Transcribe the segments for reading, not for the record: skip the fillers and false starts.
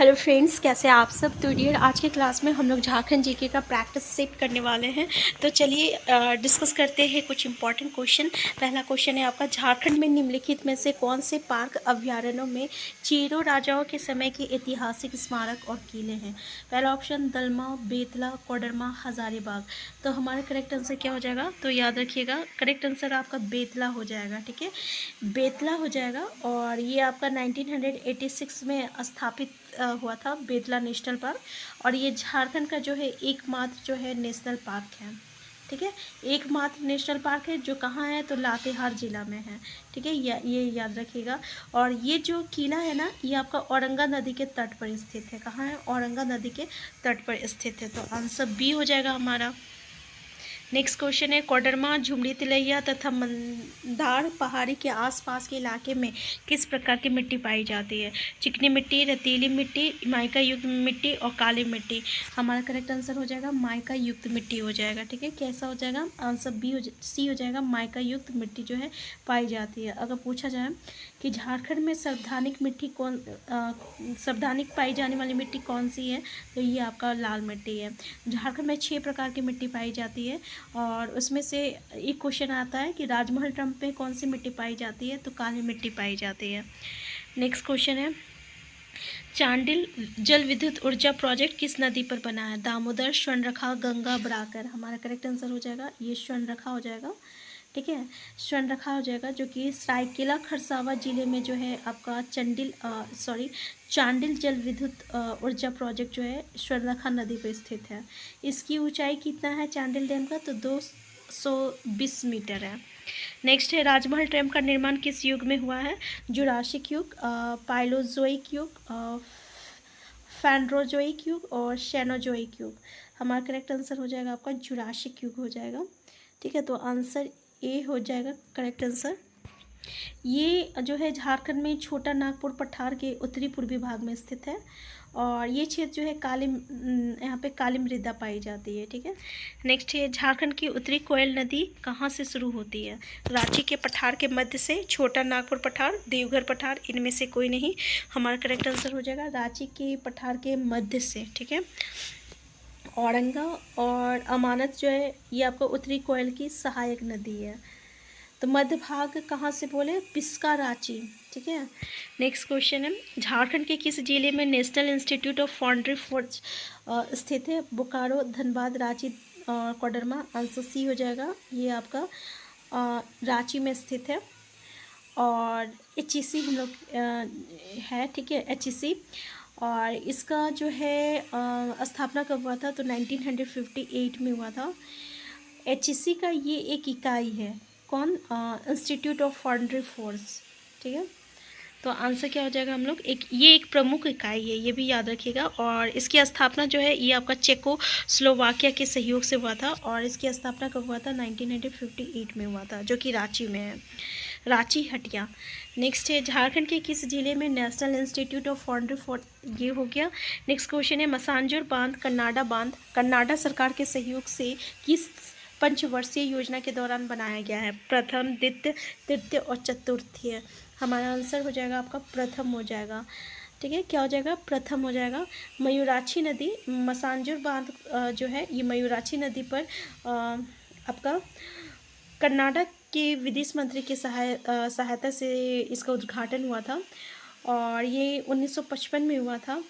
Hello friends, कैसे आप सब। तो डियर, आज के क्लास में हम लोग झारखंड जीके का प्रैक्टिस सेट करने वाले हैं। तो चलिए डिस्कस करते हैं कुछ इंपॉर्टेंट क्वेश्चन। पहला क्वेश्चन है आपका, झारखंड में निम्नलिखित में से कौन से पार्क अभ्यारण्यों में चेरो राजाओं के समय के ऐतिहासिक स्मारक और किले हैं। पहला ऑप्शन दलमा, बेतला, कोडरमा, हजारीबाग। तो हमारा करेक्ट आंसर क्या हो जाएगा, तो याद रखिएगा करेक्ट आंसर आपका बेतला हो जाएगा। ठीक है, बेतला हो जाएगा। और ये आपका 1986 में स्थापित हुआ था बेतला नेशनल पार्क। और ये झारखंड का जो है एकमात्र जो है नेशनल पार्क है। ठीक है, एकमात्र नेशनल पार्क है जो कहाँ है, तो लातेहार जिला में है। ठीक है, ये याद रखिएगा। और ये जो किला है ना, ये आपका औरंगा नदी के तट पर स्थित है। कहाँ है, औरंगा नदी के तट पर स्थित है। तो आंसर बी हो जाएगा हमारा। नेक्स्ट क्वेश्चन है, कोडरमा, झुमरी तिलैया तथा मंदार पहाड़ी के आसपास के इलाके में किस प्रकार की मिट्टी पाई जाती है। चिकनी मिट्टी, रेतीली मिट्टी, माइका युक्त मिट्टी और काली मिट्टी। हमारा करेक्ट आंसर हो जाएगा माइका युक्त मिट्टी हो जाएगा। ठीक है, कैसा हो जाएगा आंसर सी हो जाएगा। माइका युक्त मिट्टी जो है पाई जाती है। अगर पूछा जाए कि झारखंड में सर्वाधिक पाई जाने वाली मिट्टी कौन सी है, तो ये आपका लाल मिट्टी है। झारखंड में 6 प्रकार की मिट्टी पाई जाती है। और उसमें से एक क्वेश्चन आता है कि राजमहल टम्प में कौन सी मिट्टी पाई जाती है, तो काली मिट्टी पाई जाती है। नेक्स्ट क्वेश्चन है, चांडिल जल विद्युत ऊर्जा प्रोजेक्ट किस नदी पर बना है। दामोदर, स्वर्णरेखा, गंगा, बराकर। हमारा करेक्ट आंसर हो जाएगा ये स्वर्णरेखा हो जाएगा। ठीक है, स्वर्णरेखा हो जाएगा, जो कि सरायकेला खरसावा जिले में जो है आपका चांडिल जल विद्युत ऊर्जा प्रोजेक्ट जो है स्वर्णरेखा नदी पर स्थित है। इसकी ऊंचाई कितना है चांडिल डैम का, तो 220 मीटर है। नेक्स्ट है, राजमहल डैम का निर्माण किस युग में हुआ है। जुरासिक युग, पाइलोजोइक युग, फैंड्रोजोइक युग और शेनोजोइक युग। हमारा करेक्ट आंसर हो जाएगा आपका जुरासिक युग हो जाएगा। ठीक है, तो आंसर ए हो जाएगा करेक्ट आंसर। ये जो है झारखंड में छोटा नागपुर पठार के उत्तरी पूर्वी भाग में स्थित है। और ये क्षेत्र जो है यहाँ पे काली मृदा पाई जाती है। ठीक है, नेक्स्ट है, झारखंड की उत्तरी कोयल नदी कहाँ से शुरू होती है। रांची के पठार के मध्य से, छोटा नागपुर पठार, देवघर पठार, इनमें से कोई नहीं। हमारा करेक्ट आंसर हो जाएगा रांची के पठार के मध्य से। ठीक है, औरंगा और अमानत जो है ये आपको उत्तरी कोयल की सहायक नदी है। तो मध्य भाग कहाँ से बोले, पिस्का रांची। ठीक है, नेक्स्ट क्वेश्चन है, झारखंड के किस जिले में national institute of foundry forge स्थित है। बोकारो, धनबाद, रांची और कोडरमा। आंसर सी हो जाएगा, ये आपका रांची में स्थित है। और HEC हम लोग है। ठीक है, HEC। और इसका जो है स्थापना कब हुआ था, तो 1958 में हुआ था। HEC का ये एक इकाई है। कौन, इंस्टीट्यूट ऑफ फाउंड्री फोर्स। ठीक है, तो आंसर क्या हो जाएगा हम लोग, ये एक प्रमुख इकाई है, ये भी याद रखिएगा। और इसकी स्थापना जो है ये आपका चेकोस्लोवाकिया के सहयोग से हुआ था। और इसकी स्थापना कब हुआ था, 1958 में हुआ था, जो कि रांची में है, रांची हटिया। नेक्स्ट है, झारखंड के किस जिले में national institute of foundry force, ये हो गया। नेक्स्ट क्वेश्चन है, मसांजोर बांध, कन्नाडा बांध कन्नाडा सरकार के सहयोग से किस पंचवर्षीय योजना के दौरान बनाया गया है। प्रथम, द्वितीय, तृतीय और चतुर्थीय। हमारा आंसर हो जाएगा आपका प्रथम हो जाएगा। ठीक है, क्या हो जाएगा, प्रथम हो जाएगा। मयूराक्षी नदी, मसांजोर बांध जो है ये मयूराक्षी नदी पर आपका कर्नाटक के विदेश मंत्री की सहायता से इसका उद्घाटन हुआ था। और ये 1955 में हुआ था।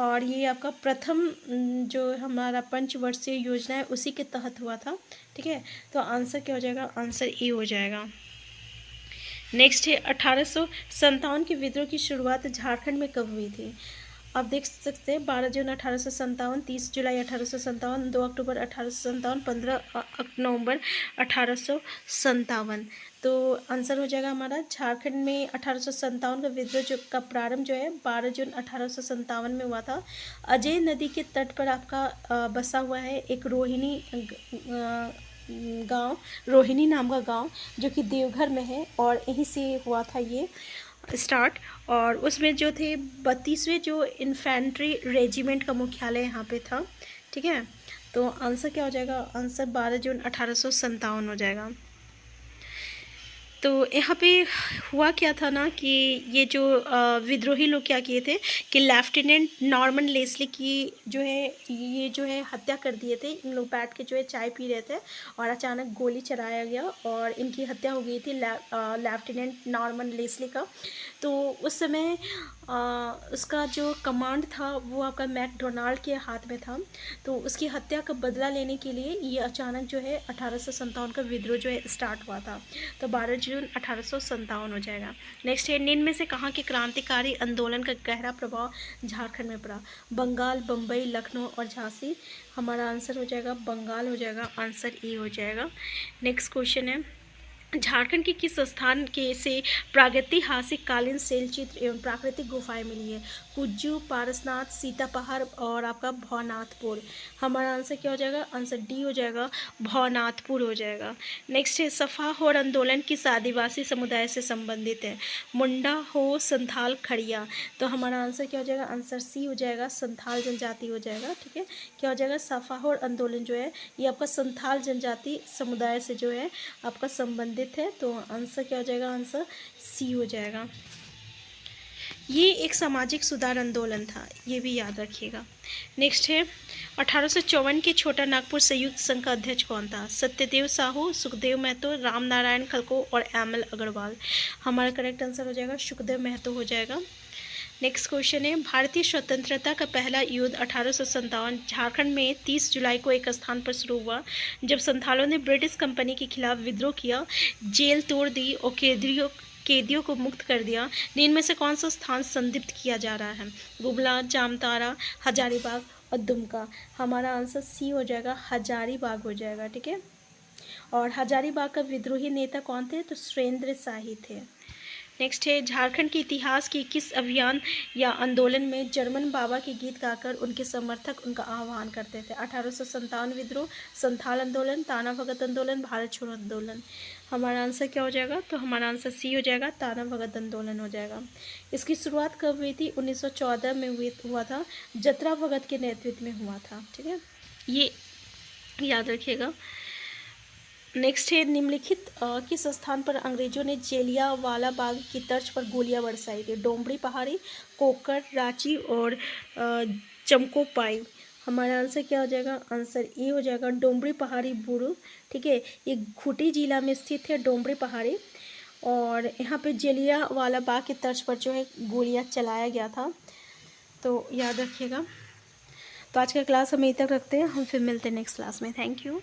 और ये आपका प्रथम जो हमारा पंचवर्षीय योजना है उसी के तहत हुआ था। ठीक है, तो आंसर क्या हो जाएगा, आंसर ए हो जाएगा। नेक्स्ट है, 1857 के विद्रोह की शुरुआत झारखंड में कब हुई थी। आप देख सकते हैं 12 जून 1857, 30 जुलाई 1857, 2 अक्टूबर 1857, 15 नवंबर 1857। तो आंसर हो जाएगा हमारा झारखंड में 1857 का विद्रोह का प्रारंभ जो है 12 जून 1857 में हुआ था। अजय नदी के तट पर आपका बसा हुआ है एक रोहिणी नाम का गांव, जो कि देवघर में है। और यहीं से हुआ था ये स्टार्ट। और उसमें जो थे 32वें जो इन्फेंट्री रेजिमेंट का मुख्यालय यहाँ पे था। ठीक है, तो आंसर क्या हो जाएगा, आंसर 12 जून 1857 हो जाएगा। तो यहाँ पे हुआ क्या था ना कि ये जो विद्रोही लोग क्या किए थे कि लेफ्टिनेंट नॉर्मन लेस्ली की जो है ये जो है हत्या कर दिए थे। इन लोग बैठ के जो है चाय पी रहे थे और अचानक गोली चलाया गया और इनकी हत्या हो गई थी लेफ्टिनेंट नॉर्मन लेस्ली का। तो उस समय उसका जो कमांड था वो आपका मैकडोनाल्ड के हाथ में था। तो उसकी हत्या का बदला लेने के लिए ये अचानक जो है 1857 का विद्रोह जो है स्टार्ट हुआ था। तो 12 जून 1857 हो जाएगा। नेक्स्ट है, निम्न में से कहाँ के क्रांतिकारी आंदोलन का गहरा प्रभाव झारखंड में पड़ा? बंगाल, बम्बई, लखनऊ और झांसी। हमारा आंसर हो जाएगा बंगाल हो जाएगा, आंसर ए हो जाएगा। नेक्स्ट क्वेश्चन है, झारखंड के किस स्थान के से प्रागैतिहासिक कालीन शैलचित्र एवं प्राकृतिक गुफाएं मिली है? कुज्जू, पारसनाथ, सीतापहाड़ और आपका भवनाथपुर। हमारा आंसर क्या हो जाएगा? आंसर डी हो जाएगा, भवनाथपुर हो जाएगा। नेक्स्ट है, सफा होड़ आंदोलन किस आदिवासी समुदाय से संबंधित है? मुंडा, हो, संथाल, खड़िया। तो हमारा आंसर क्या हो जाएगा? आंसर सी हो जाएगा, संथाल जनजाति हो जाएगा। ठीक है, क्या हो जाएगा? सफा होड़ आंदोलन जो है ये आपका संथाल जनजाति समुदाय से जो है आपका संबंधित है। तो आंसर क्या हो जाएगा? आंसर सी हो जाएगा। ये एक सामाजिक सुधार आंदोलन था, ये भी याद रखिएगा। नेक्स्ट है, 1854 के छोटा नागपुर संयुक्त संघ का अध्यक्ष कौन था? सत्यदेव साहू, सुखदेव महतो, राम नारायण खलको और एमएल अग्रवाल। हमारा करेक्ट आंसर हो जाएगा सुखदेव महतो हो जाएगा। नेक्स्ट क्वेश्चन है, भारतीय स्वतंत्रता का पहला युद्ध 1857 झारखंड में 30 जुलाई को एक स्थान पर शुरू हुआ जब संथालों ने ब्रिटिश कंपनी के खिलाफ विद्रोह किया, जेल तोड़ दी और कैदियों को मुक्त कर दिया। निम्न में से कौन सा स्थान संदिग्ध किया जा रहा है? गुमला, जामताड़ा, हजारीबाग और दुमका। हमारा आंसर सी हो जाएगा, हजारीबाग हो जाएगा। ठीक है, और हजारीबाग का विद्रोही नेता कौन थे? तो सुरेंद्र शाही थे। नेक्स्ट है, झारखंड के इतिहास के किस अभियान या आंदोलन में जर्मन बाबा के गीत गाकर उनके समर्थक उनका आह्वान करते थे? 1857 विद्रोह, संथाल आंदोलन, ताना भगत आंदोलन, भारत छोड़ो आंदोलन। हमारा आंसर क्या हो जाएगा? तो हमारा आंसर सी हो जाएगा, ताना भगत आंदोलन हो जाएगा। इसकी शुरुआत कब हुई थी? 1914 में हुआ था, जतरा भगत के नेतृत्व में हुआ था। ठीक है, ये याद रखिएगा। नेक्स्ट है, निम्नलिखित किस स्थान पर अंग्रेजों ने जलियांवाला बाग की तर्ज पर गोलियां बरसाई थी? डोमरी पहाड़ी, कोकर, रांची और चमकोपाई। हमारा आंसर क्या हो जाएगा? आंसर ए हो जाएगा, डोमरी पहाड़ी बुरु। ठीक है, ये खूंटी जिला में स्थित है डोमरी पहाड़ी और यहाँ पे जलियांवाला बाग की तर्ज पर जो है गोलियां चलाया गया था। तो याद रखिएगा। तो आज का क्लास हम यहीं तक रखते हैं, हम फिर मिलते हैं नेक्स्ट क्लास में। Thank you.